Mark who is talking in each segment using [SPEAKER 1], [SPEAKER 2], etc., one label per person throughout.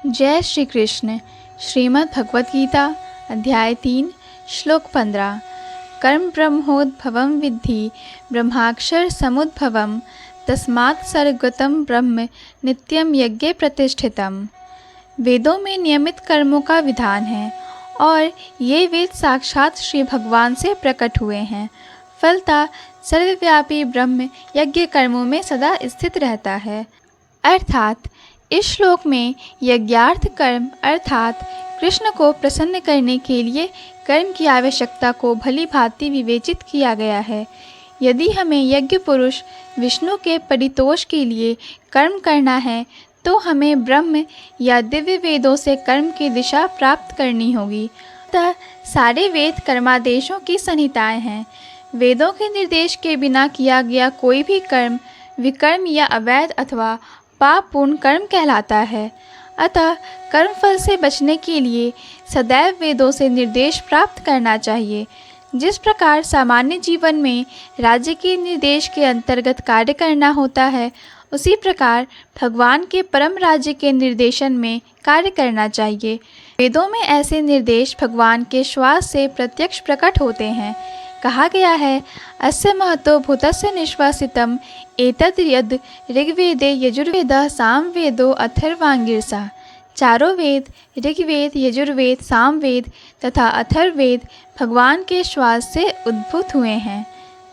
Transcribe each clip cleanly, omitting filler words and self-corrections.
[SPEAKER 1] जय श्री कृष्ण। श्रीमद् भगवत गीता अध्याय 3 श्लोक 15। कर्म ब्रह्मोद्भवं विद्धि ब्रह्माक्षर समुद्भवम तस्मात् सर्वगतं ब्रह्म नित्यं यज्ञे प्रतिष्ठितम्। वेदों में नियमित कर्मों का विधान है और ये वेद साक्षात श्री भगवान से प्रकट हुए हैं। फलतः सर्वव्यापी ब्रह्म यज्ञ कर्मों में सदा स्थित रहता है। अर्थात इस श्लोक में यज्ञार्थ कर्म अर्थात कृष्ण को प्रसन्न करने के लिए कर्म की आवश्यकता को भली भांति विवेचित किया गया है। यदि हमें यज्ञ पुरुष विष्णु के परितोष के लिए कर्म करना है तो हमें ब्रह्म या दिव्य वेदों से कर्म की दिशा प्राप्त करनी होगी। अतः सारे वेद कर्मादेशों की संहिताएं हैं। वेदों के निर्देश के बिना किया गया कोई भी कर्म विकर्म या अवैध अथवा पाप पूर्ण कर्म कहलाता है। अतः कर्मफल से बचने के लिए सदैव वेदों से निर्देश प्राप्त करना चाहिए। जिस प्रकार सामान्य जीवन में राज्य के निर्देश के अंतर्गत कार्य करना होता है, उसी प्रकार भगवान के परम राज्य के निर्देशन में कार्य करना चाहिए। वेदों में ऐसे निर्देश भगवान के श्वास से प्रत्यक्ष प्रकट होते हैं। कहा गया है, अस्य महतो भूतस्य निश्वासितम् एतद् यद् ऋग्वेदे यजुर्वेदः सामवेदो अथर्वांगिरसः। चारों वेद ऋग्वेद, यजुर्वेद, सामवेद तथा अथर्ववेद भगवान के श्वास से उद्भूत हुए हैं।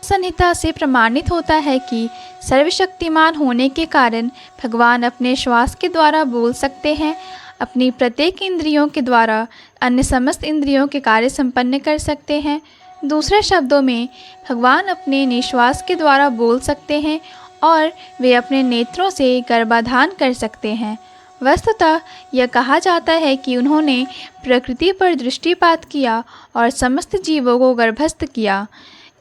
[SPEAKER 1] संहिता से प्रमाणित होता है कि सर्वशक्तिमान होने के कारण भगवान अपने श्वास के द्वारा बोल सकते हैं, अपनी प्रत्येक इंद्रियों के द्वारा अन्य समस्त इंद्रियों के कार्य संपन्न कर सकते हैं। दूसरे शब्दों में भगवान अपने निश्वास के द्वारा बोल सकते हैं और वे अपने नेत्रों से गर्भाधान कर सकते हैं। वस्तुतः यह कहा जाता है कि उन्होंने प्रकृति पर दृष्टिपात किया और समस्त जीवों को गर्भस्थ किया।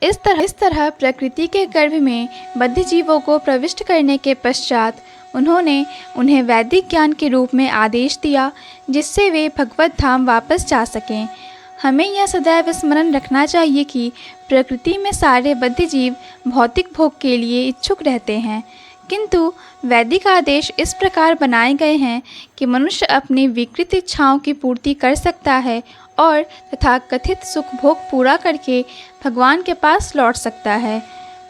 [SPEAKER 1] इस तरह प्रकृति के गर्भ में बद्ध जीवों को प्रविष्ट करने के पश्चात उन्होंने उन्हें वैदिक ज्ञान के रूप में आदेश दिया, जिससे वे भगवत धाम वापस जा सकें। हमें यह सदैव स्मरण रखना चाहिए कि प्रकृति में सारे बद्ध जीव भौतिक भोग के लिए इच्छुक रहते हैं, किंतु वैदिक आदेश इस प्रकार बनाए गए हैं कि मनुष्य अपनी विकृत इच्छाओं की पूर्ति कर सकता है और तथा कथित सुख भोग पूरा करके भगवान के पास लौट सकता है।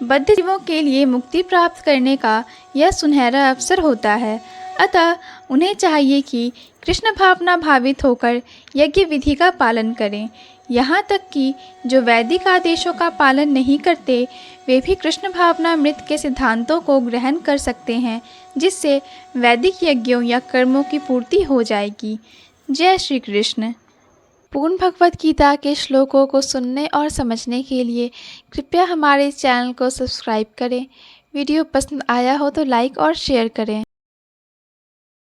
[SPEAKER 1] बद्ध जीवों के लिए मुक्ति प्राप्त करने का यह सुनहरा अवसर होता है। अतः उन्हें चाहिए कि कृष्ण भावना भावित होकर यज्ञ विधि का पालन करें। यहाँ तक कि जो वैदिक आदेशों का पालन नहीं करते, वे भी कृष्ण भावनामृत के सिद्धांतों को ग्रहण कर सकते हैं, जिससे वैदिक यज्ञों या कर्मों की पूर्ति हो जाएगी। जय श्री कृष्ण। पूर्ण भगवत गीता के श्लोकों को सुनने और समझने के लिए कृपया हमारे चैनल को सब्सक्राइब करें। वीडियो पसंद आया हो तो लाइक और शेयर करें।